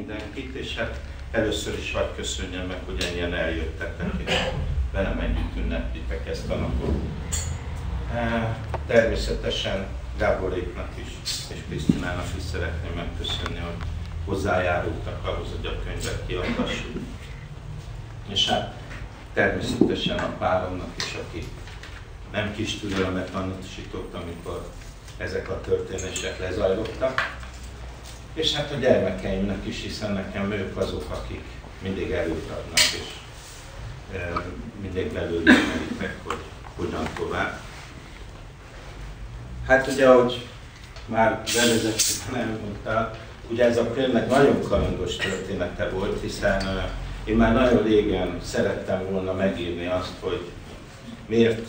mindenkit, és hát először is hadd köszönjem meg, hogy ennyien eljöttetek, és velem együtt ünneplitek ezt a napot. Természetesen Gáboréknak is, és Krisztinának is szeretném megköszönni, hogy hozzájárultak ahhoz, hogy a könyvet kiadhassuk. És hát természetesen a páromnak is, aki nem kis türelmet tanúsított, amikor ezek a történések lezajlottak. És hát a gyermekeimnek is, hiszen nekem ők azok, akik mindig erőt adnak, és mindig belőlük meritek, hogy hogyan tovább. Hát ugye, ahogy már bevezetőben elmondtál, ugye ez a könyvnek nagyon kalandos története volt, hiszen én már nagyon régen szerettem volna megírni azt, hogy miért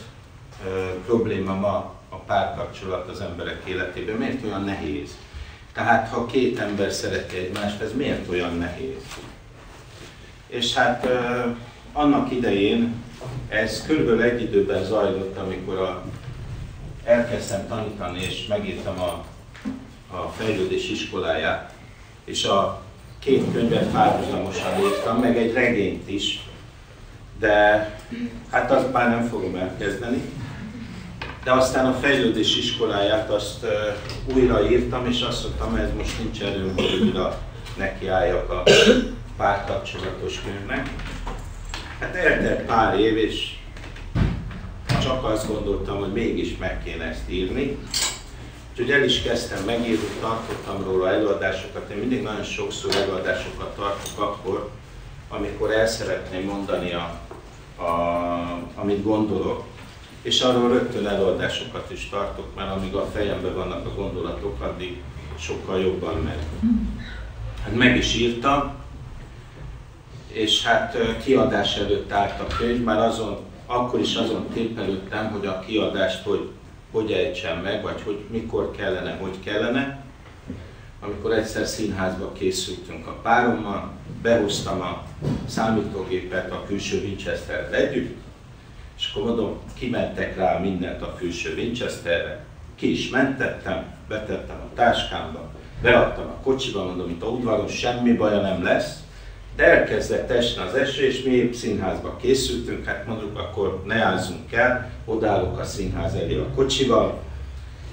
probléma ma a párkapcsolat az emberek életében, miért olyan nehéz. Tehát ha két ember szereti egymást, ez miért olyan nehéz? És hát annak idején ez körülbelül egy időben zajlott, amikor elkezdtem tanítani, és megírtam a fejlődés iskoláját, és a két könyvet párhuzamosan írtam, meg egy regényt is, de hát azt már nem fogom elkezdeni. De aztán a fejlődés iskoláját azt újraírtam, és azt mondtam, ez most nincs erőm, hogy újra nekiálljak a párkapcsolatos könyvnek. Hát eltelt pár év, és csak azt gondoltam, hogy mégis meg kéne ezt írni. Úgyhogy el is kezdtem megírni, tartottam róla előadásokat. Én mindig nagyon sokszor előadásokat tartok akkor, amikor el szeretném mondani, amit gondolok. És arról rögtön előadásokat is tartok, mert amíg a fejemben vannak a gondolatok, addig sokkal jobban megy. Hát meg is írtam, és hát kiadás előtt állt a könyv, már akkor is azon tépelődtem, hogy a kiadást hogy ejtsem meg, vagy hogy mikor kellene, hogy kellene. Amikor egyszer színházba készültünk a párommal, behoztam a számítógépet a külső Winchesterrel együtt, és akkor mondom, kimentek rá mindent a külső Winchesterre, ki is mentettem, betettem a táskámba, beadtam a kocsiba, mondom, itt a udvaron semmi baja nem lesz, de elkezdett esni az eső, és mi épp színházba készültünk, hát mondjuk, akkor ne ázzunk el, odaállok a színház elé a kocsival,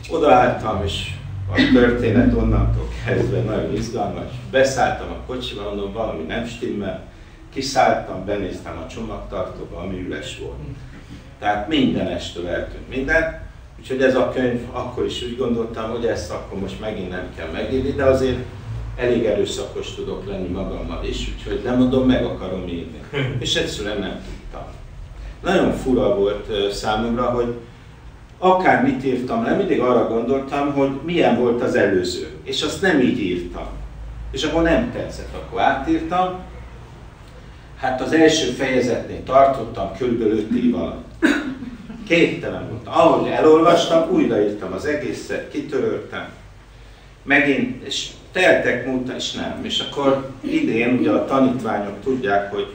odaálltam, és a történet onnantól kezdve nagyon izgalmas, beszálltam a kocsiba, mondom, valami nem stimmel, kiszálltam, benéztem a csomagtartóba, ami üres volt. Tehát mindenestől eltűnt minden, úgyhogy ez a könyv, akkor is úgy gondoltam, hogy ezt akkor most megint nem kell megírni, de azért elég erőszakos tudok lenni magammal is, úgyhogy nem mondom, meg akarom írni. És egyszerűen nem tudtam. Nagyon fura volt számomra, hogy akármit írtam le, mindig arra gondoltam, hogy milyen volt az előző, és azt nem így írtam. És akkor nem tetszett, akkor átírtam. Hát az első fejezetnél tartottam körülbelül 5 év alatt. Képtelen voltam. Ahogy elolvastam, újraírtam az egészet, kitöröltem. Megint, és teltek múlta, és nem. És akkor idén, ugye a tanítványok tudják, hogy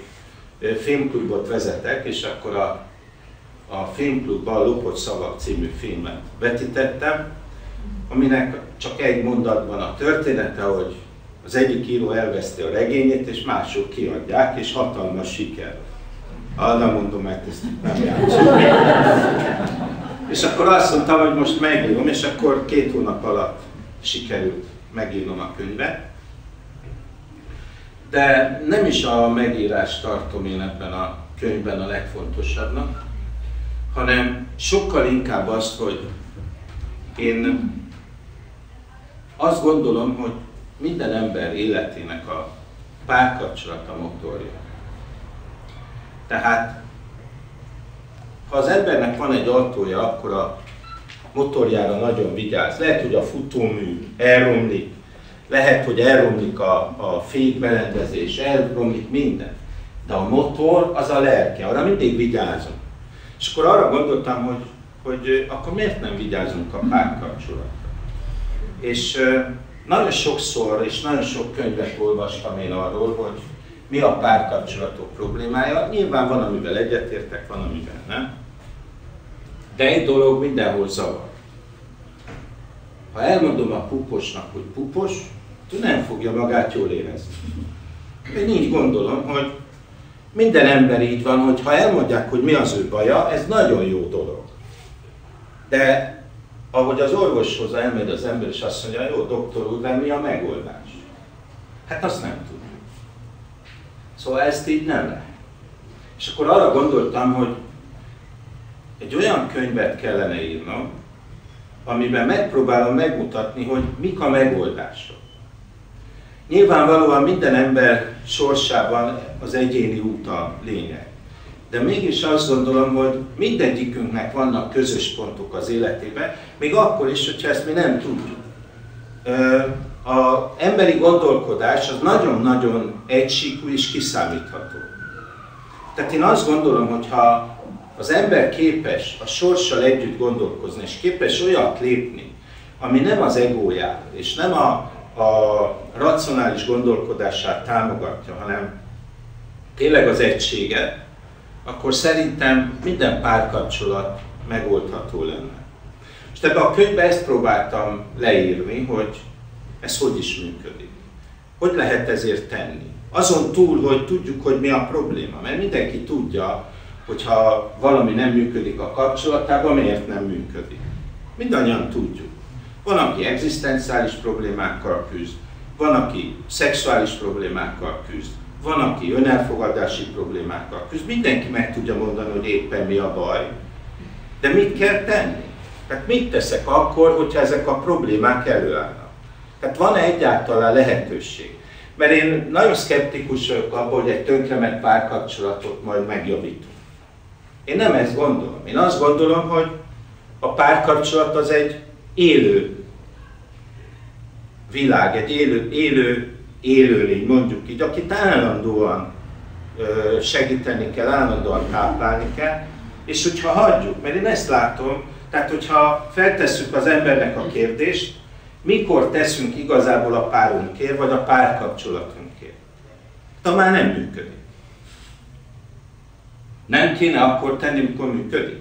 filmklubot vezetek, és akkor a filmklubban a Lopott Szavak című filmet vetítettem, aminek csak egy mondatban a története, hogy az egyik író elveszti a regényét, és mások kiadják, és hatalmas siker. Arra mondom, mert ezt nem játszom. És akkor azt mondtam, hogy most megírom, és akkor 2 hónap alatt sikerült megírnom a könyvet. De nem is a megírást tartom én ebben a könyvben a legfontosabbnak, hanem sokkal inkább azt, hogy én azt gondolom, hogy minden ember életének a párkapcsolata motorja. Tehát, ha az embernek van egy autója, akkor a motorjára nagyon vigyáz. Lehet, hogy a futómű elromlik, lehet, hogy elromlik a fékberendezés, elromlik minden. De a motor az a lelke, arra mindig vigyázunk. És akkor arra gondoltam, hogy akkor miért nem vigyázunk a párkapcsolatra? És nagyon sokszor és nagyon sok könyvet olvastam én arról, hogy mi a párkapcsolatok problémája. Nyilván van, amivel egyetértek, van, amivel nem. De egy dolog mindenhol zavar. Ha elmondom a puposnak, hogy pupos, nem fogja magát jól érezni. Én így gondolom, hogy minden ember így van, hogy ha elmondják, hogy mi az ő baja, ez nagyon jó dolog. De ahogy az orvoshoz elmegy az ember, és azt mondja, jó, doktor úr, de mi a megoldás? Hát azt nem tudjuk. Szóval ezt így nem lehet. És akkor arra gondoltam, hogy egy olyan könyvet kellene írnom, amiben megpróbálom megmutatni, hogy mik a megoldások. Nyilvánvalóan minden ember sorsában az egyéni út a lényeg. De mégis azt gondolom, hogy mindegyikünknek vannak közös pontok az életében, még akkor is, hogyha ezt mi nem tudjuk. Az emberi gondolkodás az nagyon-nagyon egysíkú és kiszámítható. Tehát én azt gondolom, hogy ha az ember képes a sorssal együtt gondolkozni, és képes olyat lépni, ami nem az egóját, és nem a racionális gondolkodását támogatja, hanem tényleg az egységet, akkor szerintem minden párkapcsolat megoldható lenne. És ebben a könyvben ezt próbáltam leírni, hogy ez hogy is működik. Hogy lehet ezért tenni? Azon túl, hogy tudjuk, hogy mi a probléma. Mert mindenki tudja, hogyha valami nem működik a kapcsolatában, miért nem működik. Mindannyian tudjuk. Van, aki egzisztenciális problémákkal küzd, van, aki szexuális problémákkal küzd, van, aki önelfogadási problémákkal küzd. Mindenki meg tudja mondani, hogy éppen mi a baj. De mit kell tenni? Tehát mit teszek akkor, hogyha ezek a problémák előállnak? Tehát van-e egyáltalán lehetőség? Mert én nagyon szkeptikus vagyok abból, hogy egy tönkrement párkapcsolatot majd megjavítunk. Én nem ezt gondolom. Én azt gondolom, hogy a párkapcsolat az egy élő világ, egy élőlény, mondjuk így, akit állandóan segíteni kell, állandóan táplálni kell, és hogyha hagyjuk, mert én ezt látom, tehát hogyha feltesszük az embernek a kérdést, mikor teszünk igazából a párunkért, vagy a párkapcsolatunkért, de már nem működik. Nem kéne akkor tenni, mikor működik.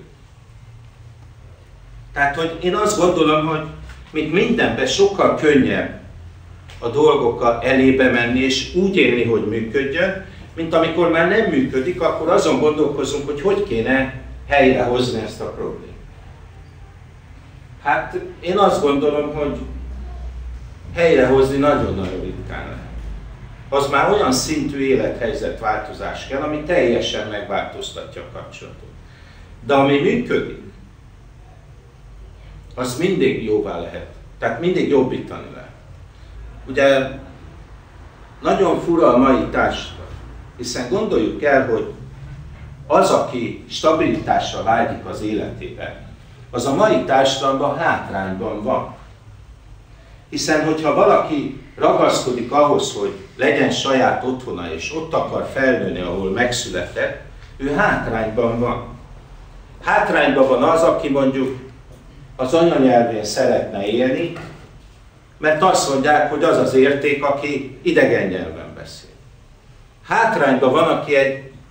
Tehát, hogy én azt gondolom, hogy mint mindenben sokkal könnyebb a dolgokkal elébe menni, és úgy élni, hogy működjön, mint amikor már nem működik, akkor azon gondolkozunk, hogy hogy kéne helyrehozni ezt a problémát. Hát én azt gondolom, hogy helyrehozni nagyon-nagyon ritkán lehet. Az már olyan szintű élethelyzetváltozás kell, ami teljesen megváltoztatja a kapcsolatot. De ami működik, az mindig jóvá lehet. Tehát mindig jobbítani lehet. Ugye nagyon fura a mai társadalom, hiszen gondoljuk el, hogy az, aki stabilitásra vágyik az életében, az a mai társadalomban hátrányban van. Hiszen, hogyha valaki ragaszkodik ahhoz, hogy legyen saját otthona, és ott akar felnőni, ahol megszületett, ő hátrányban van. Hátrányban van az, aki mondjuk az anyanyelvén szeretne élni, mert azt mondják, hogy az az érték, aki idegen nyelven beszél. Hátrányban van, aki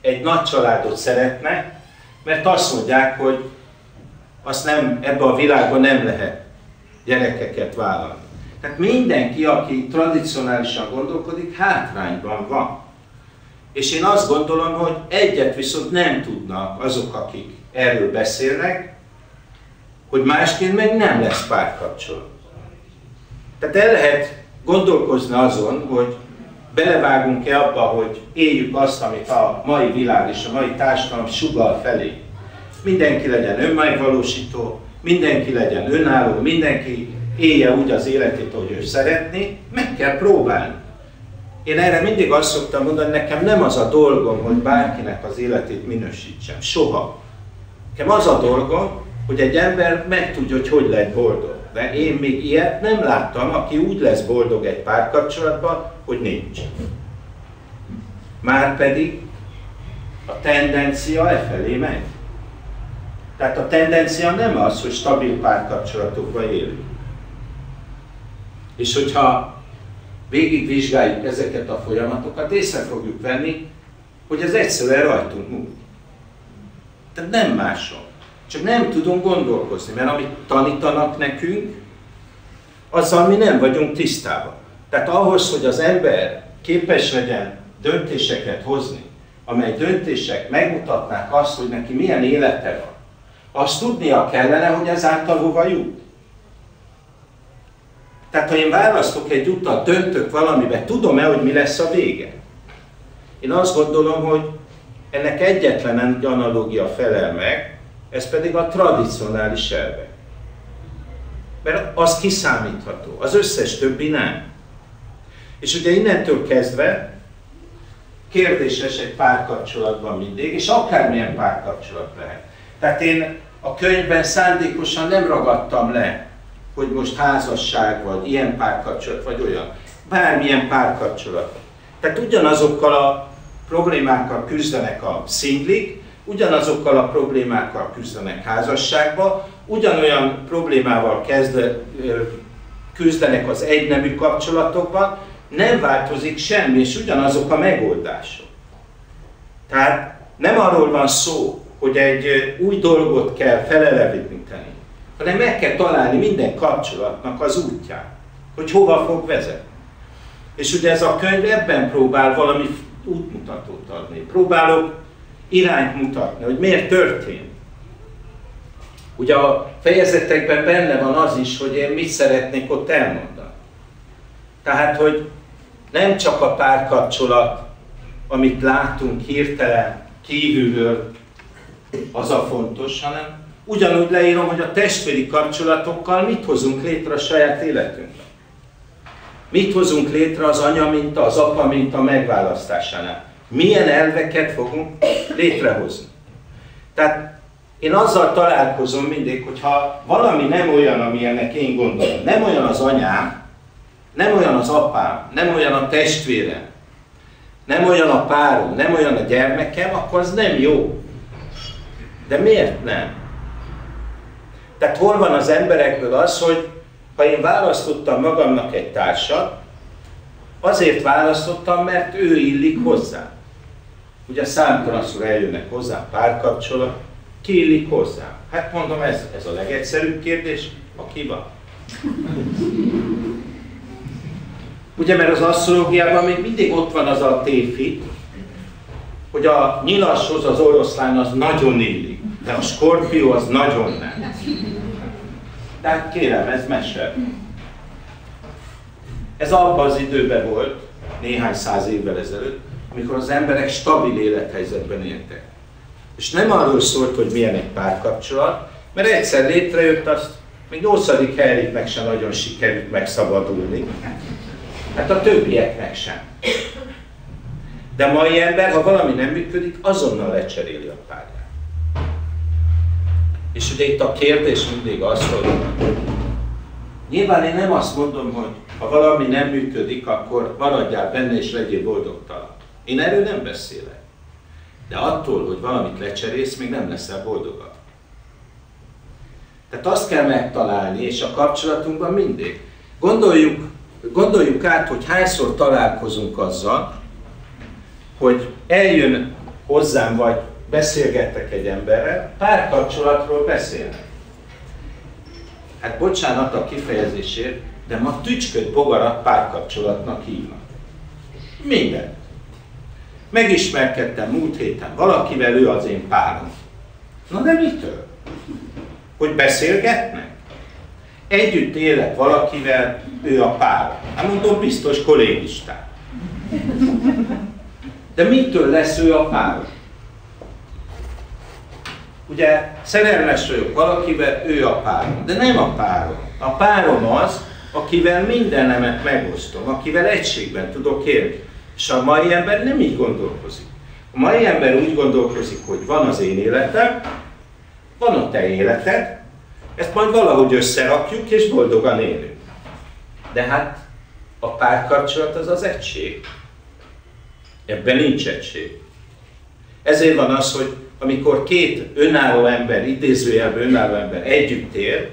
egy nagy családot szeretne, mert azt mondják, hogy azt nem, ebbe a világban nem lehet gyerekeket vállalni. Tehát mindenki, aki tradicionálisan gondolkodik, hátrányban van. És én azt gondolom, hogy egyet viszont nem tudnak azok, akik erről beszélnek, hogy másként meg nem lesz párkapcsolat. Tehát el lehet gondolkozni azon, hogy belevágunk-e abba, hogy éljük azt, amit a mai világ és a mai társadalom sugall felé. Mindenki legyen önmegvalósító, mindenki legyen önálló, mindenki élje úgy az életét, ahogy ő szeretné, meg kell próbálni. Én erre mindig azt szoktam mondani, nekem nem az a dolgom, hogy bárkinek az életét minősítsem. Soha. Nekem az a dolgom, hogy egy ember megtudja, hogy hogy lehet boldog. De én még ilyet nem láttam, aki úgy lesz boldog egy párkapcsolatban, hogy nincs. Márpedig a tendencia efelé megy. Tehát a tendencia nem az, hogy stabil párkapcsolatokban élünk. És hogyha végigvizsgáljuk ezeket a folyamatokat, észre fogjuk venni, hogy ez egyszerűen rajtunk múlik. Tehát nem máson. Csak nem tudunk gondolkozni, mert amit tanítanak nekünk, azzal mi nem vagyunk tisztában. Tehát ahhoz, hogy az ember képes legyen döntéseket hozni, amely döntések megmutatnák azt, hogy neki milyen élete van, azt tudnia kellene, hogy ezáltal hova jut. Tehát ha én választok egy utat, döntök valamibe, tudom-e, hogy mi lesz a vége? Én azt gondolom, hogy ennek egyetlen egy analógia felel meg, ez pedig a tradicionális elvek. Mert az kiszámítható, az összes többi nem. És ugye innentől kezdve kérdéses egy párkapcsolatban mindig, és akármilyen párkapcsolat lehet. Tehát én a könyvben szándékosan nem ragadtam le, hogy most házasság, vagy ilyen párkapcsolat, vagy olyan. Bármilyen párkapcsolat. Tehát ugyanazokkal a problémákkal küzdenek a szinglik, ugyanazokkal a problémákkal küzdenek házasságba, ugyanolyan problémával küzdenek az egynemű kapcsolatokban, nem változik semmi, és ugyanazok a megoldások. Tehát nem arról van szó, hogy egy új dolgot kell feleleveníteni, hanem meg kell találni minden kapcsolatnak az útját, hogy hova fog vezetni. És ugye ez a könyv ebben próbál valami útmutatót adni. Próbálok irányt mutatni, hogy miért történt. Ugye a fejezetekben benne van az is, hogy én mit szeretnék ott elmondani. Tehát, hogy nem csak a párkapcsolat, amit látunk hirtelen kívülről, az a fontos, hanem ugyanúgy leírom, hogy a testvéri kapcsolatokkal mit hozunk létre a saját életünkben. Mit hozunk létre az anya minta, az apa minta megválasztásánál. Milyen elveket fogunk létrehozni. Tehát én azzal találkozom mindig, hogyha valami nem olyan, amilyennek én gondolom, nem olyan az anyám, nem olyan az apám, nem olyan a testvérem, nem olyan a párom, nem olyan a gyermekem, akkor az nem jó. De miért nem? Tehát hol van az emberekből az, hogy ha én választottam magamnak egy társat, azért választottam, mert ő illik hozzá. Ugye számtalanszor eljönnek hozzám párkapcsolat, ki illik hozzám? Hát mondom, ez a legegyszerűbb kérdés, aki van. Ugye, mert az asztrológiában még mindig ott van az a tévhit, hogy a nyilashoz az oroszlán az nagyon illik, de a skorpió az nagyon nem. Tehát kérem, ez mese. Ez abban az időben volt, néhány száz évvel ezelőtt, amikor az emberek stabil élethelyzetben éltek. És nem arról szólt, hogy milyen egy párkapcsolat, mert egyszer létrejött, azt még 8. Henriknek sem nagyon sikerült megszabadulni. Hát a többieknek sem. De a mai ember, ha valami nem működik, azonnal lecseréli a párját. És ugye itt a kérdés mindig az, hogy nyilván én nem azt mondom, hogy ha valami nem működik, akkor maradjál benne és legyél boldogtalan. Én erről nem beszélek. De attól, hogy valamit lecserélsz, még nem leszel boldogabb. Tehát azt kell megtalálni, és a kapcsolatunkban mindig. Gondoljuk át, hogy hányszor találkozunk azzal, hogy eljön hozzám, vagy beszélgettek egy emberrel, párkapcsolatról beszélnek. Hát bocsánat a kifejezésért, de ma tücsköt bogarat párkapcsolatnak hívnak. Minden. Megismerkedtem múlt héten valakivel, ő az én párom. Na de mitől? Hogy beszélgetnek? Együtt élek valakivel, ő a párom. Hát mondom, biztos kollégistán. De mitől lesz ő a párom? Ugye szerelmes vagyok valakivel, ő a párom. De nem a párom. A párom az, akivel mindenemet megosztom, akivel egységben tudok élni. És a mai ember nem így gondolkozik. A mai ember úgy gondolkozik, hogy van az én életem, van a te életed, ezt majd valahogy összerakjuk és boldogan élünk. De hát a párkapcsolat az az egység. Ebben nincs egység. Ezért van az, hogy amikor két önálló ember, idézőjelben önálló ember együtt él,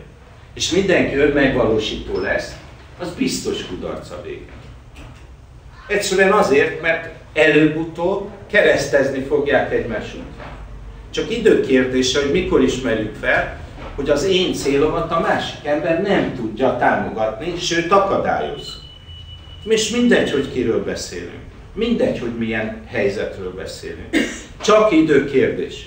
és mindenki önmegvalósító lesz, az biztos kudarc a vége. Egyszerűen azért, mert előbb-utóbb keresztezni fogják egymás után. Csak időkérdése, hogy mikor ismerjük fel, hogy az én célomat a másik ember nem tudja támogatni, sőt akadályoz. És mindegy, hogy kiről beszélünk. Mindegy, hogy milyen helyzetről beszélünk. Csak idő kérdése.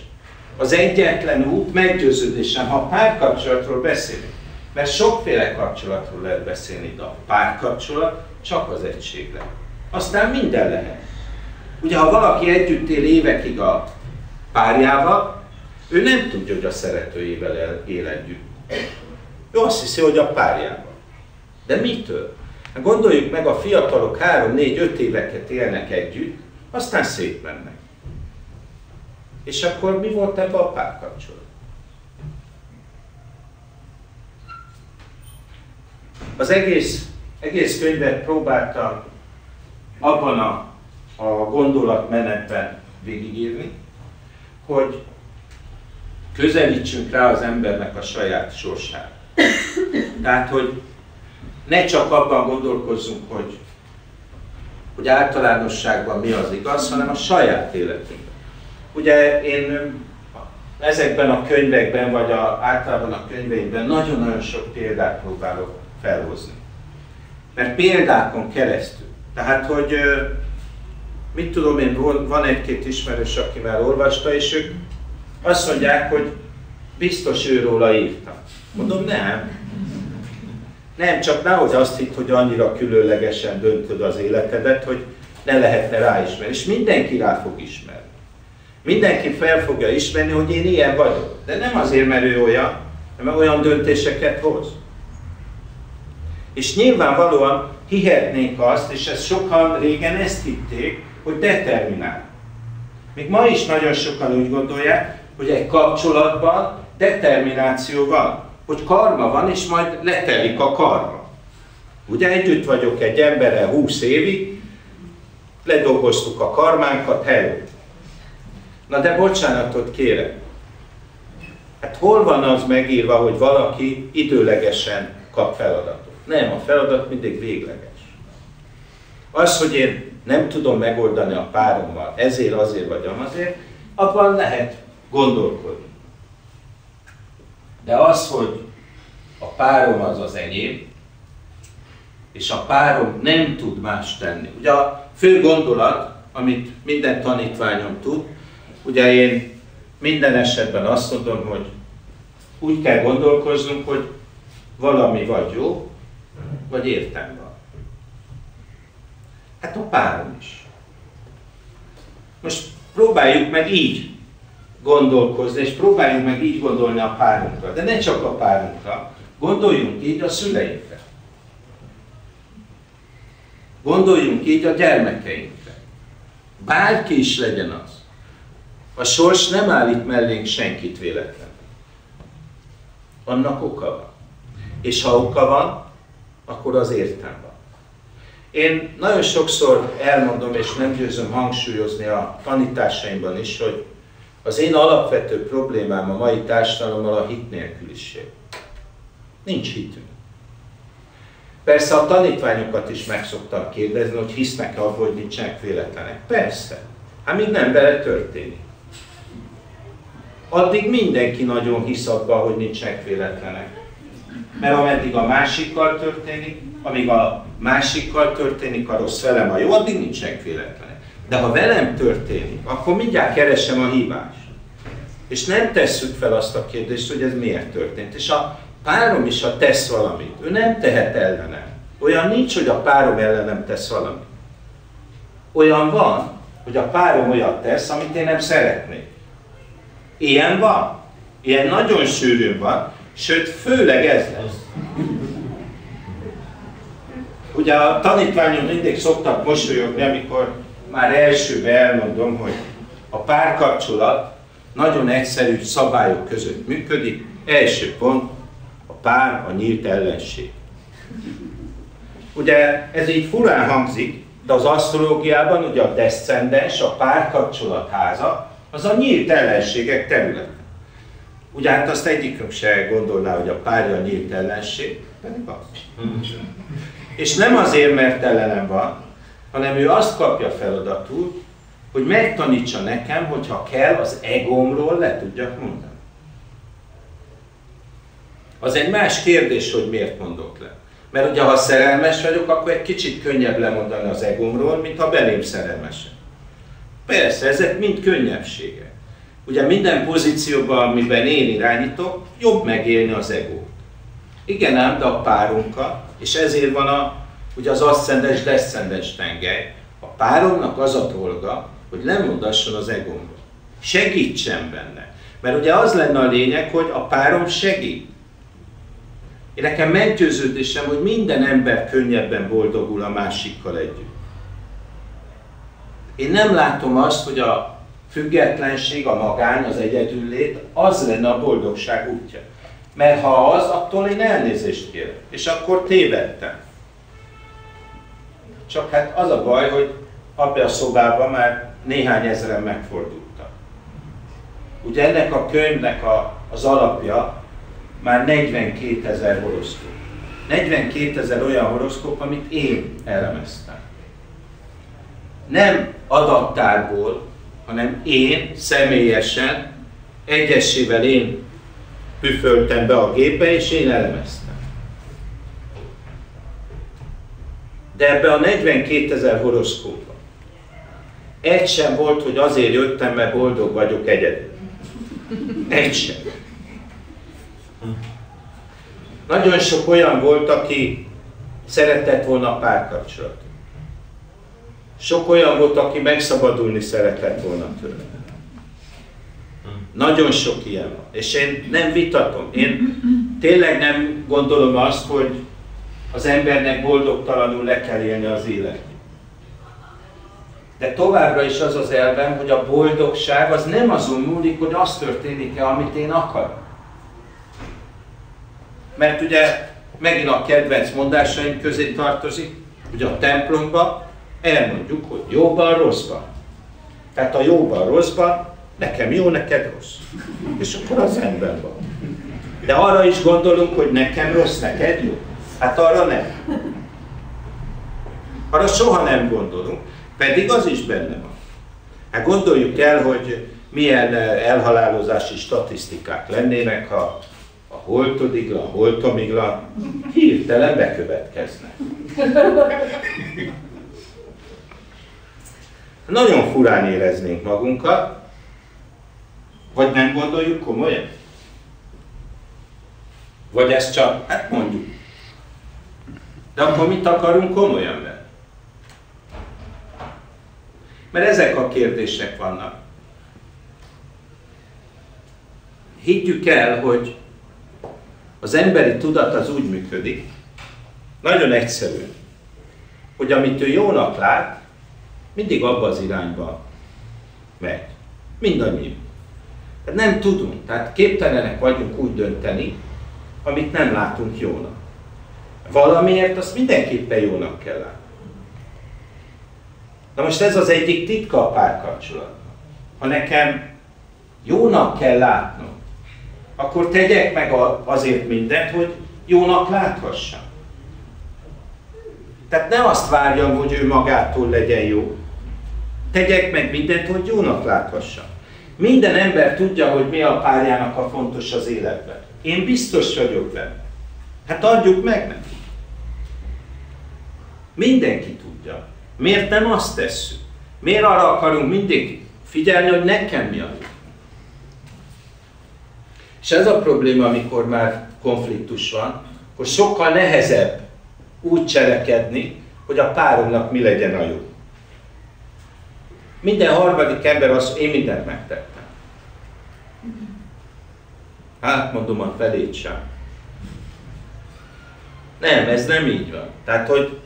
Az egyetlen út meggyőződésem, ha párkapcsolatról beszélünk. Mert sokféle kapcsolatról lehet beszélni, de a párkapcsolat csak az egység lehet. Aztán minden lehet. Ugye, ha valaki együtt él évekig a párjával, ő nem tudja, hogy a szeretőjével él együtt. Ő azt hiszi, hogy a párjával. De mitől? Hát gondoljuk meg, a fiatalok 3-4-5 éveket élnek együtt, aztán szétmennek. És akkor mi volt ebben a párkapcsolat? Az egész könyvet próbáltam abban a gondolatmenetben végigírni, hogy közelítsünk rá az embernek a saját sorsára. Tehát, hogy ne csak abban gondolkozzunk, hogy általánosságban mi az igaz, hanem a saját életünkben. Ugye én ezekben a könyvekben, vagy általában a könyveimben nagyon-nagyon sok példát próbálok felhozni. Mert példákon keresztül. Tehát, hogy mit tudom én, van egy-két ismerős, aki már olvasta, és ők azt mondják, hogy biztos őróla írtam. Mondom, nem. Nem, csak nehogy azt hitt, hogy annyira különlegesen döntöd az életedet, hogy ne lehetne ráismerni. És mindenki rá fog ismerni. Mindenki fel fogja ismerni, hogy én ilyen vagyok. De nem azért, mert ő olyan, hanem olyan döntéseket hoz. És nyilvánvalóan hihetnénk azt, és ezt sokan régen ezt hitték, hogy determinál. Még ma is nagyon sokan úgy gondolják, hogy egy kapcsolatban determináció van. Hogy karma van, és majd letelik a karma. Ugye együtt vagyok egy emberrel 20 évig, ledolgoztuk a karmánkat, hello. Na de bocsánatot kérek. Hát hol van az megírva, hogy valaki időlegesen kap feladatot? Nem, a feladat mindig végleges. Az, hogy én nem tudom megoldani a párommal, ezért, azért vagy amazért, abban lehet gondolkodni. De az, hogy a párom az az enyém, és a párom nem tud más tenni. Ugye a fő gondolat, amit minden tanítványom tud, ugye én minden esetben azt mondom, hogy úgy kell gondolkoznunk, hogy valami vagy jó, vagy értelme van. Hát a párom is. Most próbáljuk meg így gondolkozni, és próbáljuk meg így gondolni a párunkra. De ne csak a párunkra, gondoljunk így a szüleinkre. Gondoljunk így a gyermekeinkre. Bárki is legyen az. A sors nem állít mellénk senkit véletlenül. Annak oka van. És ha oka van, akkor az értelme van. Én nagyon sokszor elmondom, és nem győzöm hangsúlyozni a tanításaimban is, hogy az én alapvető problémám a mai társadalommal a hit nélküliség. Nincs hitünk. Persze a tanítványokat is meg szoktam kérdezni, hogy hisznek-e abban, hogy nincsenek véletlenek. Persze. Hát még nem vele történik. Addig mindenki nagyon hisz abban, hogy nincsenek véletlenek. Mert ameddig a másikkal történik, amíg a másikkal történik a rossz, velem a jó, addig nincsenek véletlenek. De ha velem történik, akkor mindjárt keresem a hibást. És nem tesszük fel azt a kérdést, hogy ez miért történt. És a párom is, ha tesz valamit, ő nem tehet ellenem. Olyan nincs, hogy a párom ellenem tesz valamit. Olyan van, hogy a párom olyat tesz, amit én nem szeretnék. Ilyen van. Ilyen nagyon sűrűn van, sőt, főleg ez lesz. Ugye a tanítványok mindig szoktak mosolyogni, amikor már elsőben elmondom, hogy a párkapcsolat nagyon egyszerű szabályok között működik. Első pont, a pár a nyílt ellenség. Ugye ez így furán hangzik, de az asztrológiában ugye a deszcendens, a párkapcsolat háza, az a nyílt ellenségek területe. Ugye hát azt egyikünk se gondolná, hogy a párja a nyílt ellenség, pedig az. És nem azért, mert ellenem van, hanem ő azt kapja feladatul, hogy megtanítsa nekem, hogyha kell, az egómról le tudjak mondani. Az egy más kérdés, hogy miért mondok le. Mert ugye ha szerelmes vagyok, akkor egy kicsit könnyebb lemondani az egómról, mint ha belém szerelmesek. Persze, ezek mind könnyebbségek. Ugye minden pozícióban, amiben én irányítok, jobb megélni az egót. Igen ám, de a párunkkal, és ezért van ugye az aszcendens-deszcendens tengely. A páromnak az a dolga, hogy lemondasson az egómról. Segítsen benne. Mert ugye az lenne a lényeg, hogy a párom segít. Én nekem meggyőződésem, hogy minden ember könnyebben boldogul a másikkal együtt. Én nem látom azt, hogy a függetlenség, a magány, az egyedüllét, az lenne a boldogság útja. Mert ha az, attól én elnézést kérek. És akkor tévedtem. Csak hát az a baj, hogy abban a szobában már néhány ezeren megfordultak. Ugye ennek a könyvnek az alapja már 42 000 horoszkóp. 42 000 olyan horoszkóp, amit én elemeztem. Nem adattárból, hanem én személyesen, egyesével én püföltem be a gépbe, és én elemeztem. De ebbe a 42 000 horoszkópban egy sem volt, hogy azért jöttem, mert boldog vagyok egyedül. Egy sem. Nagyon sok olyan volt, aki szeretett volna párkapcsolatot. Sok olyan volt, aki megszabadulni szeretett volna tőle. Nagyon sok ilyen van. És én nem vitatom. Én tényleg nem gondolom azt, hogy az embernek boldogtalanul le kell élni az életet. De továbbra is az az elvem, hogy a boldogság az nem azon múlik, hogy az történik-e, amit én akarok. Mert ugye megint a kedvenc mondásaim közé tartozik, ugye a templomban elmondjuk, hogy jóban, rosszban. Tehát a jóban, rosszban, nekem jó, neked rossz. És akkor az rendben van. De arra is gondolunk, hogy nekem rossz, neked jó. Hát arra nem. Arra soha nem gondolunk, pedig az is benne van. Hát gondoljuk el, hogy milyen elhalálozási statisztikák lennének, ha a holtodigla, a holtomigla hirtelen bekövetkeznek. Nagyon furán éreznénk magunkat, vagy nem gondoljuk komolyan? Vagy ezt csak, hát mondjuk. De akkor mit akarunk komolyan venni? Mert ezek a kérdések vannak. Higgyük el, hogy az emberi tudat az úgy működik, nagyon egyszerű, hogy amit ő jónak lát, mindig abba az irányba megy. Mindannyian. Nem tudunk, tehát képtelenek vagyunk úgy dönteni, amit nem látunk jónak. Valamiért azt mindenképpen jónak kell látni. Na most ez az egyik titka a párkapcsolatban. Ha nekem jónak kell látnom, akkor tegyek meg azért mindent, hogy jónak láthassam. Tehát ne azt várjam, hogy ő magától legyen jó. Tegyek meg mindent, hogy jónak láthassam. Minden ember tudja, hogy mi a párjának a fontos az életben. Én biztos vagyok benne. Hát adjuk meg neki. Mindenki tudja. Miért nem azt tesszük? Miért arra akarunk mindig figyelni, hogy nekem mi a jó? És ez a probléma, amikor már konfliktus van, akkor sokkal nehezebb úgy cselekedni, hogy a páromnak mi legyen a jó. Minden harmadik ember azt, én mindent megtettem. Hát mondom, a felét sem. Nem, ez nem így van. Tehát, hogy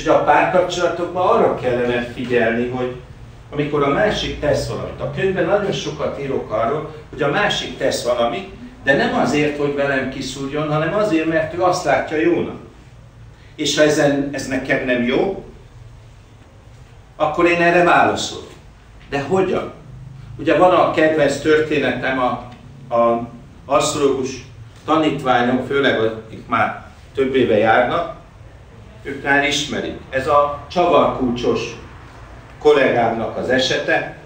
a párkapcsolatokban arra kellene figyelni, hogy amikor a másik tesz valamit. A könyvben nagyon sokat írok arról, hogy a másik tesz valamit, de nem azért, hogy velem kiszúrjon, hanem azért, mert ő azt látja jónak. És ha ez nekem nem jó, akkor én erre válaszolok. De hogyan? Ugye van a kedvenc történetem, a asztrológus tanítványok, főleg akik már több éve járnak, ők már ismerik. Ez a csavarkulcsos kollégámnak az esete,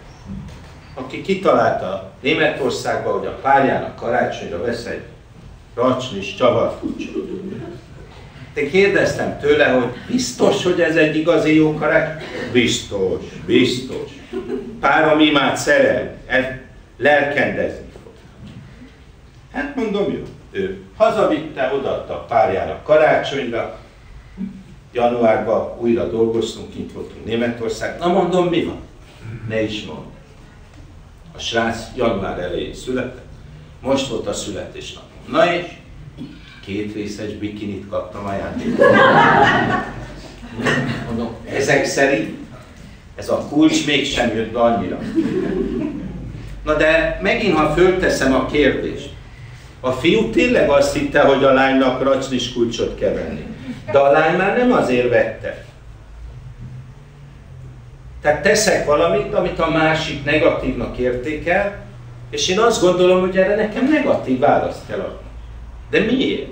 aki kitalálta Németországban, hogy a párjának karácsonyra vesz egy racsnis csavarkulcsot. Én kérdeztem tőle, hogy biztos, hogy ez egy igazi jó karácsony? Biztos, biztos. Párom imád szerel, lelkendezni fog. Hát mondom, jó. Ő hazavitte, odaadta a párjának karácsonyra. Januárban újra dolgoztunk, kint voltunk Németország. Na mondom, mi van? Ne is mondd. A srác január elején született. Most volt a születésnapom. Na és 2 részes bikinit kaptam ajándékba. Mondom, ezek szerint ez a kulcs mégsem jött be annyira. Na de megint, ha fölteszem a kérdést, a fiú tényleg azt hitte, hogy a lánynak racsnis kulcsot kell venni. De a lány már nem azért vette. Tehát teszek valamit, amit a másik negatívnak értékel, és én azt gondolom, hogy erre nekem negatív választ kell adni. De miért?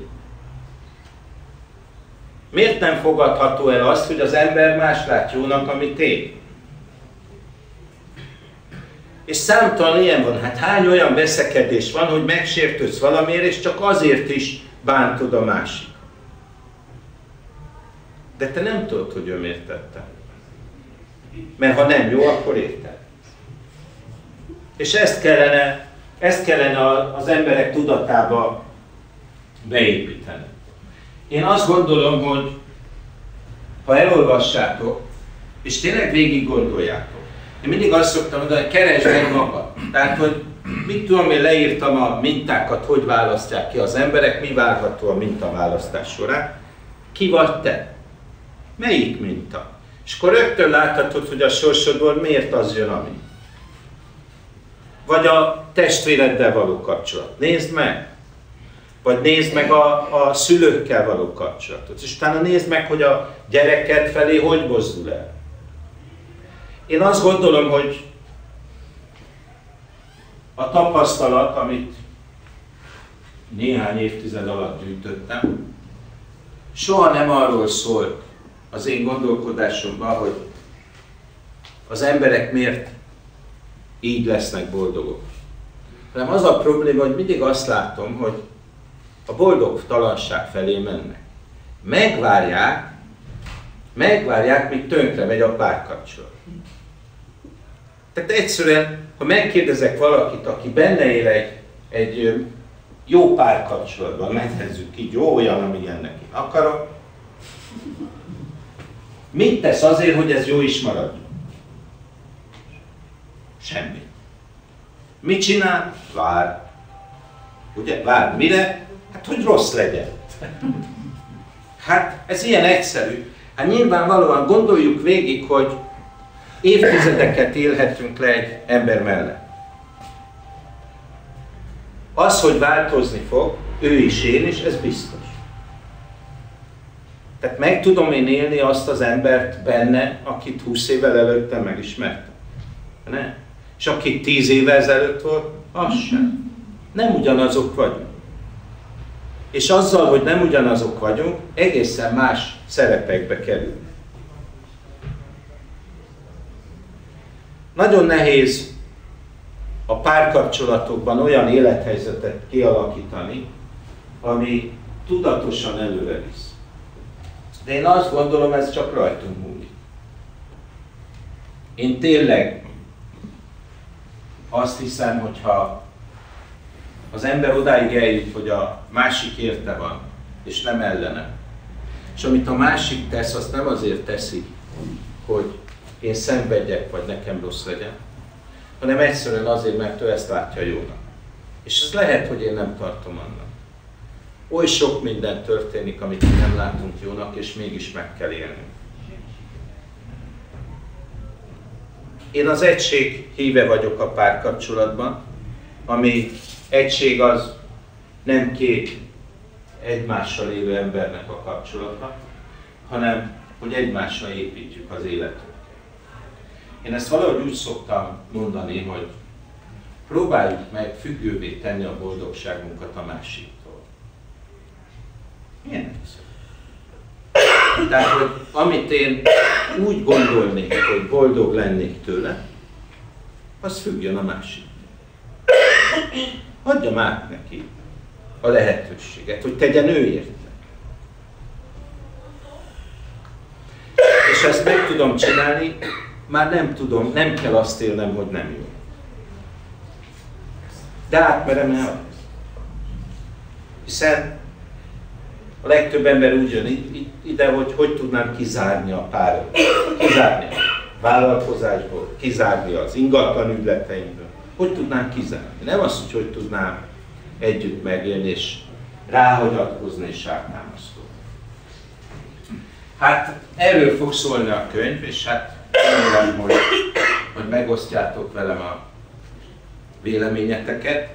Miért nem fogadható el azt, hogy az ember más lát jónak, amit én? És számtalan ilyen van. Hát hány olyan veszekedés van, hogy megsértődsz valamiért, és csak azért is bántod a másik. De te nem tudod, hogy ő miért tette. Mert ha nem jó, akkor érted. És ezt kellene az emberek tudatába beépíteni. Én azt gondolom, hogy ha elolvassátok, és tényleg végig gondoljátok, én mindig azt szoktam mondani, hogy keresd meg magad. Tehát, hogy mit tudom, én leírtam a mintákat, hogy választják ki az emberek, mi várható a mintaválasztás során. Ki vagy te? Melyik minta? És akkor rögtön láthatod, hogy a sorsodból miért az jön, ami. Vagy a testvéreddel való kapcsolat. Nézd meg! Vagy nézd meg a szülőkkel való kapcsolatot. És utána nézd meg, hogy a gyereked felé hogy mozdul el. Én azt gondolom, hogy a tapasztalat, amit néhány évtized alatt gyűjtöttem, soha nem arról szólt az én gondolkodásomban, hogy az emberek miért így lesznek boldogok. Hanem az a probléma, hogy mindig azt látom, hogy a boldogtalanság felé mennek. Megvárják, míg tönkre megy a párkapcsolat. Tehát egyszerűen, ha megkérdezek valakit, aki benne él egy jó párkapcsolatban, nevezzük így, jó olyan, amilyennek én akarok, mit tesz azért, hogy ez jó is maradjon? Semmi. Mit csinál? Vár. Ugye? Vár. Mire? Hát, hogy rossz legyen. Hát, ez ilyen egyszerű. Hát nyilvánvalóan gondoljuk végig, hogy évtizedeket élhetünk le egy ember mellett. Az, hogy változni fog, ő is, én is, ez biztos. Tehát meg tudom én élni azt az embert benne, akit 20 évvel előtte megismertem. Nem. És akit 10 évvel ezelőtt volt, az sem. Nem ugyanazok vagyunk. És azzal, hogy nem ugyanazok vagyunk, egészen más szerepekbe kerül. Nagyon nehéz a párkapcsolatokban olyan élethelyzetet kialakítani, ami tudatosan előre visz. De én azt gondolom, ez csak rajtunk múlik. Én tényleg azt hiszem, hogyha az ember odáig eljut, hogy a másik érte van, és nem ellene. És amit a másik tesz, azt nem azért teszi, hogy én szenvedjek, vagy nekem rossz legyen, hanem egyszerűen azért, mert ő ezt látja jónak. És ez lehet, hogy én nem tartom annak. Oly sok minden történik, amit nem látunk jónak, és mégis meg kell élnünk. Én az egység híve vagyok a párkapcsolatban, ami egység az nem két egymással élő embernek a kapcsolata, hanem hogy egymással építjük az életünket. Én ezt valahogy úgy szoktam mondani, hogy próbáljuk meg függővé tenni a boldogságunkat a másiktól. Milyen egyszerű? Tehát, hogy amit én úgy gondolnék, hogy boldog lennék tőle, az függjön a másiktól. Adjam át neki a lehetőséget, hogy tegyen ő érte. és ezt meg tudom csinálni, már nem kell azt élnem, hogy nem jó. De átmerem el. Hiszen a legtöbb ember úgy jön ide, hogy tudnám kizárni a párat, kizárni a vállalkozásból, kizárni az ingatlan ügyleteimből. Hogy tudnám kizárni? Nem az, hogy tudnám együtt megélni, és ráhagyatkozni és rátámaszkodni. Hát erről fog szólni a könyv, és hát remélem, hogy megosztjátok velem a véleményeteket.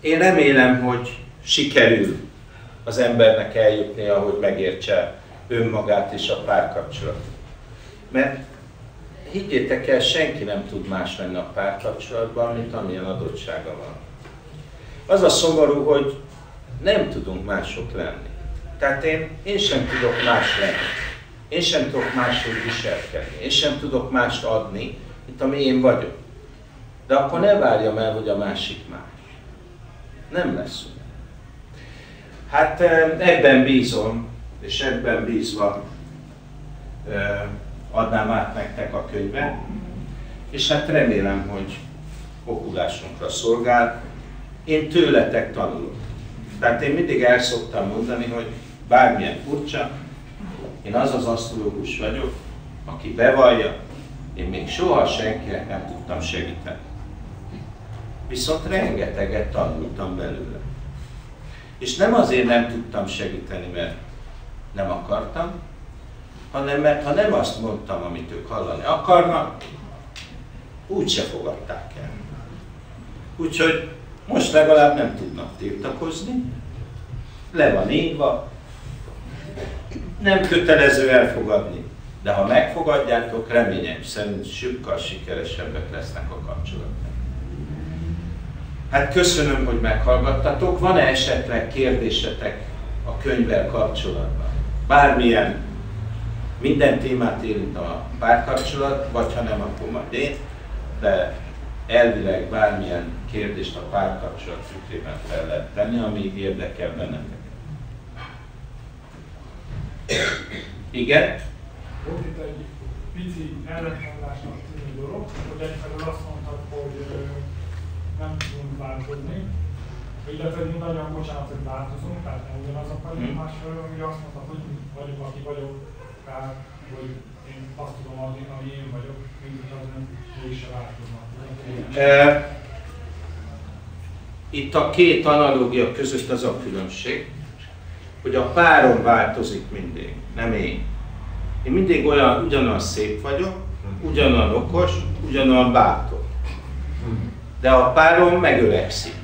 Én remélem, hogy sikerül az embernek eljutnia, hogy megértse önmagát és a párkapcsolatot. Mert higgyétek el, senki nem tud más lenni a párkapcsolatban, mint amilyen adottsága van. Az a szomorú, hogy nem tudunk mások lenni. Tehát én sem tudok más lenni. Én sem tudok máshogy viselkedni. Én sem tudok mást adni, mint ami én vagyok. De akkor ne várjam el, hogy a másik más. Nem lesz olyan. Hát ebben bízom, és ebben bízva adnám át nektek a könyvet, és hát remélem, hogy okulásunkra szolgál. Én tőletek tanulok. Tehát én mindig el szoktam mondani, hogy bármilyen furcsa, én az az asztrológus vagyok, aki bevallja, én még soha senkinek nem tudtam segíteni. Viszont rengeteget tanultam belőle. És nem azért nem tudtam segíteni, mert nem akartam, hanem mert ha nem azt mondtam, amit ők hallani akarnak, úgyse fogadták el. Úgyhogy most legalább nem tudnak tiltakozni, le van írva, nem kötelező elfogadni, de ha megfogadjátok, reményeim szerint sokkal sikeresebbek lesznek a kapcsolatok. Hát köszönöm, hogy meghallgattatok. Van-e esetleg kérdésetek a könyvvel kapcsolatban? Bármilyen, minden témát érint a párkapcsolat, vagy ha nem, akkor majd én, de elvileg bármilyen kérdést a párkapcsolat tükrében fel lehet tenni, ami érdekel benneteket. Igen? Volt itt egy pici ellentmondásnak tűnő dolog, hogy egyfelől azt mondtad, hogy nem tudunk változni, illetve mindannyian, bocsánat, hogy változunk, tehát nem ugyanazok vagyunk, másfelől, hogy azt mondtad, hogy vagyok, aki vagyok, tehát, hogy én azt tudom adni, ami én vagyok, mint az nem is se változnak. Itt a két analógia között az a különbség, hogy a párom változik mindig, nem én. Én mindig ugyanolyan szép vagyok, ugyanolyan okos, ugyanolyan bátor. De a párom megöregszik.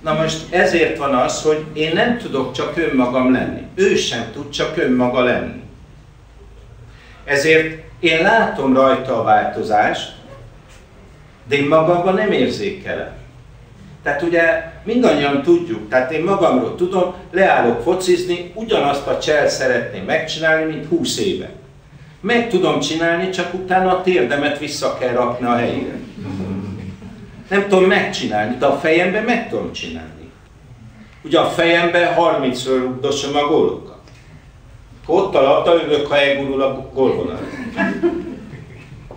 Na most ezért van az, hogy én nem tudok csak önmagam lenni. Ő sem tud csak önmaga lenni. Ezért én látom rajta a változást, de én magamban nem érzékelem. Tehát ugye mindannyian tudjuk, tehát én magamról tudom, leállok focizni, ugyanazt a cselt szeretném megcsinálni, mint 20 éve. Meg tudom csinálni, csak utána a térdemet vissza kell rakni a helyére. Nem tudom megcsinálni, de a fejemben meg tudom csinálni. Ugye a fejemben 30-szor rugdosom a gólokat. Ott a labda, ülök, ha elgurul a gólvonal.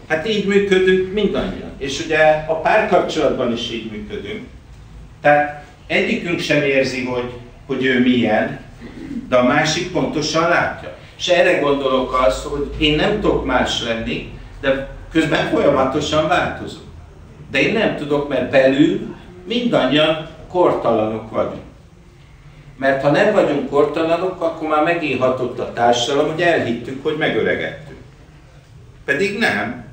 Hát így működünk mindannyian. És ugye a párkapcsolatban is így működünk. Tehát egyikünk sem érzi, hogy ő milyen, de a másik pontosan látja. És erre gondolok azt, hogy én nem tudok más lenni, de közben folyamatosan változom. De én nem tudok, mert belül mindannyian kortalanok vagyunk. Mert ha nem vagyunk kortalanok, akkor már megélhatott a társadalom, hogy elhittük, hogy megöregettünk. Pedig nem.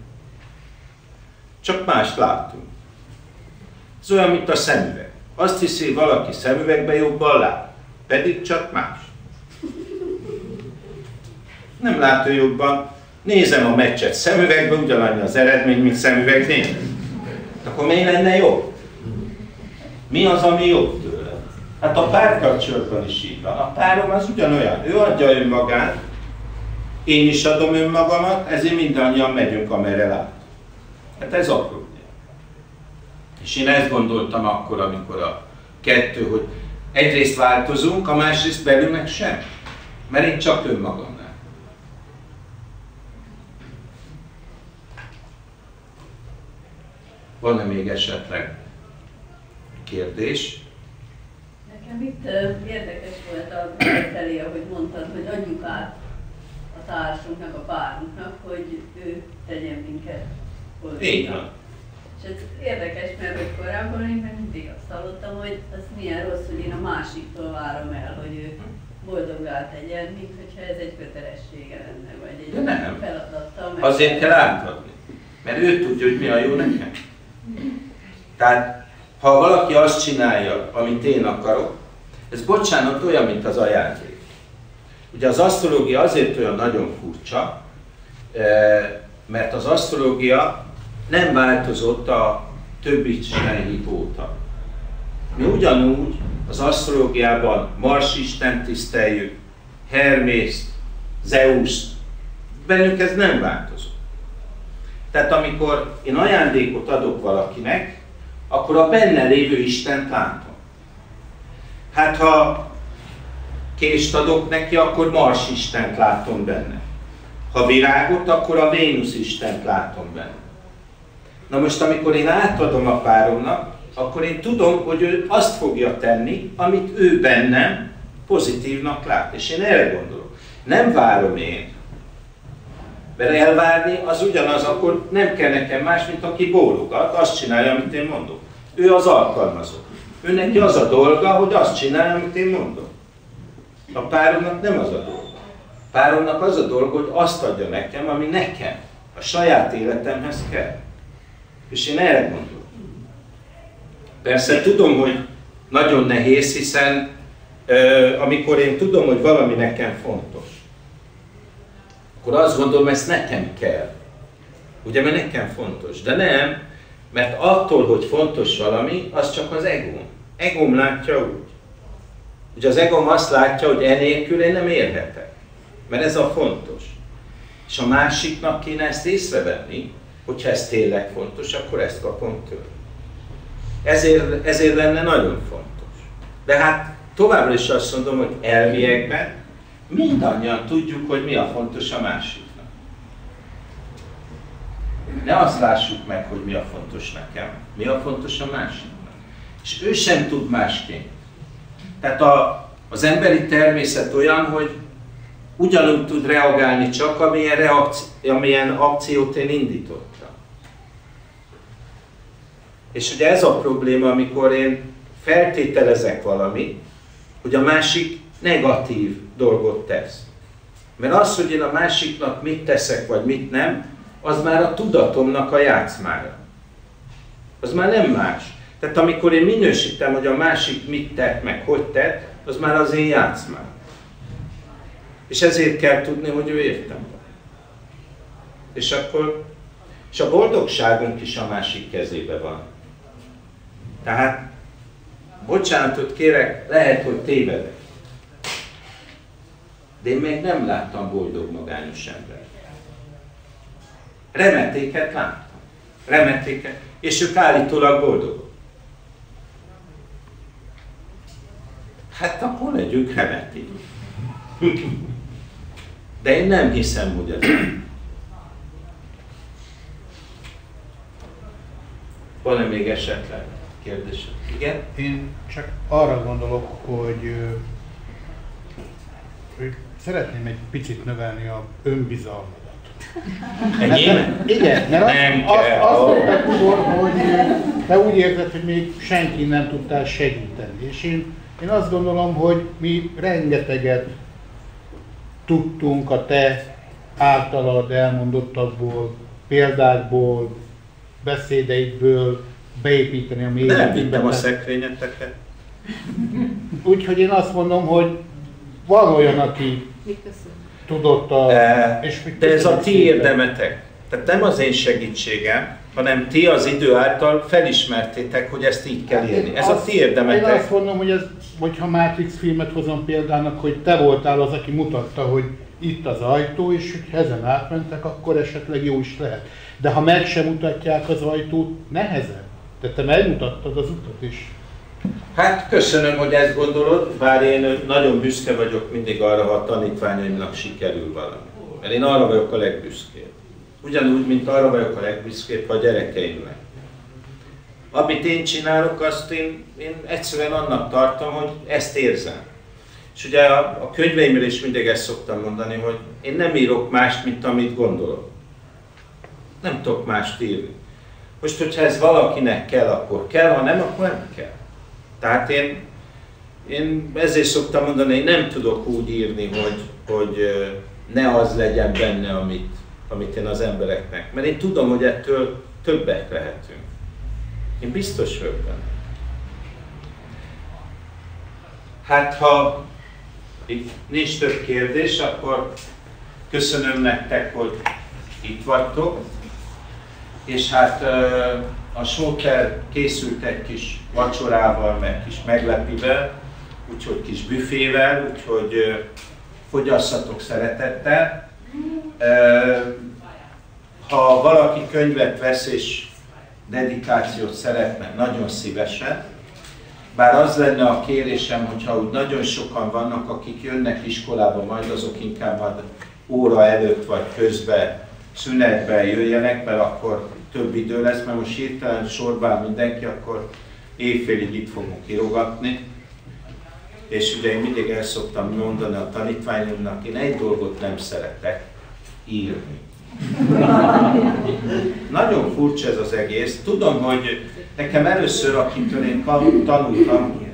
Csak mást látunk. Ez olyan, mint a szemüveg. Azt hiszi, hogy valaki szemüvegbe jobban lát, pedig csak más. Nem látja jobban. Nézem a meccset szemüvegbe, ugyanannyi az eredmény, mint szemüveg nélkül. Akkor mi lenne jobb? Mi az, ami jobb tőle? Hát a párkapcsolatban is így van. A párom az ugyanolyan. Ő adja önmagát, én is adom önmagamat, ezért mindannyian megyünk, amerre lát. Hát ez a probléma. És én ezt gondoltam akkor, amikor a kettő, hogy egyrészt változunk, a másrészt belül meg sem. Mert én csak önmagamnál. Van-e még esetleg kérdés? Nekem itt érdekes volt a felé, ahogy mondtad, hogy adjuk át a társunknak, a párunknak, hogy ő tegyen minket boldoggá. És ez érdekes, mert hogy korábban én meg mindig azt hallottam, hogy az milyen rossz, hogy én a másiktól várom el, hogy ő boldoggá tegyen, mint hogyha ez egy kötelessége lenne, vagy egy feladata. Azért kell átadni, mert ő tudja, hogy mi a jó nekem. Tehát, ha valaki azt csinálja, amit én akarok, ez bocsánat olyan, mint az ajándék. Ugye az asztrológia azért olyan nagyon furcsa, mert az asztrológia nem változott a többi istenhit óta. Mi ugyanúgy az asztrológiában Mars Istent tiszteljük, Hermészt, Zeuszt, bennük ez nem változott. Tehát amikor én ajándékot adok valakinek, akkor a benne lévő Istent látom. Hát ha kést adok neki, akkor Mars Istent látom benne. Ha virágot, akkor a Vénusz Istent látom benne. Na most, amikor én átadom a páromnak, akkor én tudom, hogy ő azt fogja tenni, amit ő bennem pozitívnak lát. És én erre gondolok. Nem várom én. Mert elvárni az ugyanaz, akkor nem kell nekem más, mint aki bólogat, azt csinálja, amit én mondok. Ő az alkalmazott. Ő neki az a dolga, hogy azt csinálja, amit én mondom. A páromnak nem az a dolga. A páromnak az a dolga, hogy azt adja nekem, ami nekem, a saját életemhez kell. És én erre gondolok. Persze tudom, hogy nagyon nehéz, hiszen amikor én tudom, hogy valami nekem fontos, akkor azt gondolom, ezt nekem kell. Ugye, mert nekem fontos. De nem, mert attól, hogy fontos valami, az csak az egóm. Egóm látja úgy. Ugye az egóm azt látja, hogy enélkül én nem élhetek. Mert ez a fontos. És a másiknak kéne ezt észrevenni, hogyha ez tényleg fontos, akkor ezt kapom tőle. Ezért lenne nagyon fontos. De hát továbbra is azt mondom, hogy elviekben mindannyian tudjuk, hogy mi a fontos a másiknak. Ne azt lássuk meg, hogy mi a fontos nekem, mi a fontos a másiknak. És ő sem tud másként. Tehát az emberi természet olyan, hogy ugyanúgy tud reagálni csak, amilyen akciót én indítottam. És ugye ez a probléma, amikor én feltételezek valamit, hogy a másik negatív dolgot tesz. Mert az, hogy én a másiknak mit teszek, vagy mit nem, az már a tudatomnak a játszmája. Az már nem más. Tehát amikor én minősítem, hogy a másik mit tett, meg hogy tett, az már az én játszmám. És ezért kell tudni, hogy ő értem. És akkor, és a boldogságunk is a másik kezébe van. Tehát, bocsánatot kérek, lehet, hogy tévedek. De én még nem láttam boldog magányos embert. Remetéket láttam. Remetéket. És ők állítólag boldogok. Hát akkor legyünk remeték. De én nem hiszem, hogy ez. Van-e még esetleg kérdés? Igen? Én csak arra gondolok, hogy szeretném egy picit növelni a önbizalmadat. Igen, mert azt mondtad, hogy te úgy érzed, hogy még senki nem tudtál segíteni. És én azt gondolom, hogy mi rengeteget tudtunk a te általad elmondottakból, példákból, beszédeidből beépíteni a mi életünkbe. Nem vittem a szekrényeteket. Úgyhogy én azt mondom, hogy van olyan, aki tudott de ez a ti érdemetek. Tehát nem az én segítségem, hanem ti az idő által felismertétek, hogy ezt így kell élni. Ez a ti érdemetek. Én azt mondom, hogy hogyha Matrix filmet hozom példának, hogy te voltál az, aki mutatta, hogy itt az ajtó, és hogyha ezen átmentek, akkor esetleg jó is lehet. De ha meg sem mutatják az ajtót, nehezebb. De te megmutattad az utat is. Hát köszönöm, hogy ezt gondolod, bár én nagyon büszke vagyok mindig arra, ha a tanítványaimnak sikerül valami. Mert én arra vagyok a legbüszkébb. Ugyanúgy, mint arra vagyok a legbüszkébb, ha a gyerekeimnek. Amit én csinálok, azt én egyszerűen annak tartom, hogy ezt érzem. És ugye a könyveimről is mindig ezt szoktam mondani, hogy én nem írok mást, mint amit gondolok. Nem tudok mást írni. Most, hogyha ez valakinek kell, akkor kell, ha nem, akkor nem kell. Tehát én ezért szoktam mondani, hogy nem tudok úgy írni, hogy ne az legyen benne, amit én az embereknek. Mert én tudom, hogy ettől többek lehetünk. Én biztos vagyok benne. Hát ha itt nincs több kérdés, akkor köszönöm nektek, hogy itt vagytok. És hát a Sóter készült egy kis vacsorával, meg kis meglepivel, úgyhogy kis büfével, úgyhogy fogyasszatok szeretettel. Ha valaki könyvet vesz és dedikációt szeretne, nagyon szívesen. Bár az lenne a kérésem, hogyha úgy nagyon sokan vannak, akik jönnek iskolába, majd azok inkább majd óra előtt vagy közben, szünetben jöjjenek, mert akkor több idő lesz, mert most hirtelen sorban mindenki, akkor éjfélig itt fogunk írogatni. És ugye én mindig el szoktam mondani a tanítványomnak, én egy dolgot nem szeretek, írni. Nagyon furcsa ez az egész. Tudom, hogy nekem először, akitől én tanultam,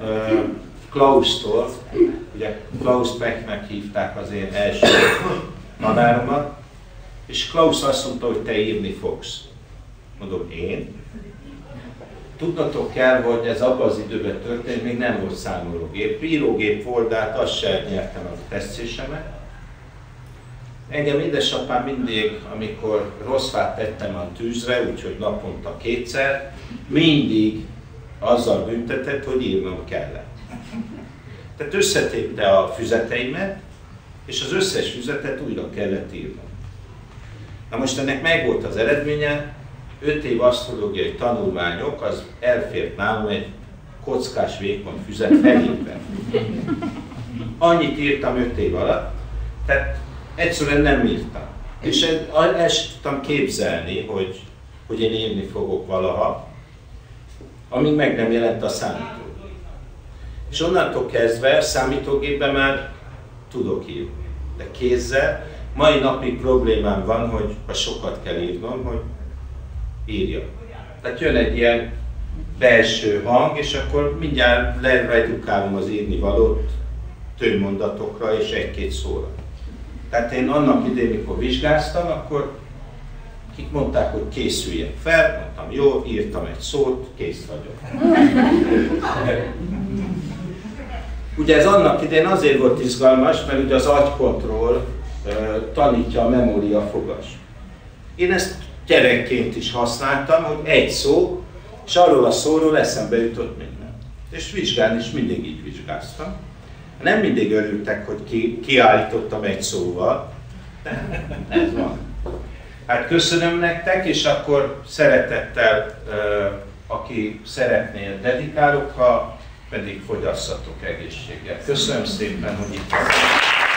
Klaustól, ugye Klaus Becknek hívták az én első tanáromat, és Klaus azt mondta, hogy te írni fogsz. Mondom, én? Tudnatok kell, hogy ez abban az időben történt, még nem volt számológép. Írógép volt, de hát azt sem nyertem a tetszésemet. Engem édesapám mindig, amikor rossz fát tettem a tűzre, úgyhogy naponta kétszer, mindig azzal büntetett, hogy írnom kellett. Tehát összetépte a füzeteimet, és az összes füzetet újra kellett írnom. Na most ennek megvolt az eredménye, 5 év asztrológiai tanulmányok, az elfért nálam egy kockás vékony füzet felében. Annyit írtam 5 év alatt, tehát egyszerűen nem írtam. És el sem tudtam képzelni, hogy én írni fogok valaha, amíg meg nem jelent a számítógép. És onnantól kezdve számítógépben már tudok írni. De kézzel mai napig problémám van, hogy ha sokat kell írnom, hogy írjam. Tehát jön egy ilyen belső hang, és akkor mindjárt leredukálom az írnivalót tőmondatokra és egy-két szóra. Tehát én annak idején, mikor vizsgáztam, akkor kik mondták, hogy készüljek fel, mondtam, jó, írtam egy szót, kész vagyok. Ugye ez annak idején azért volt izgalmas, mert ugye az agykontroll tanítja a memóriafogást. Én ezt gyerekként is használtam, hogy egy szó, és arról a szóról eszembe jutott minden. És vizsgálni is mindig így vizsgáztam. Nem mindig örültek, hogy kiállítottam egy szóval, de ez van. Hát köszönöm nektek, és akkor szeretettel, aki szeretné, dedikálok, ha pedig fogyasszatok egészséggel. Köszönöm szépen, hogy itt vagytok.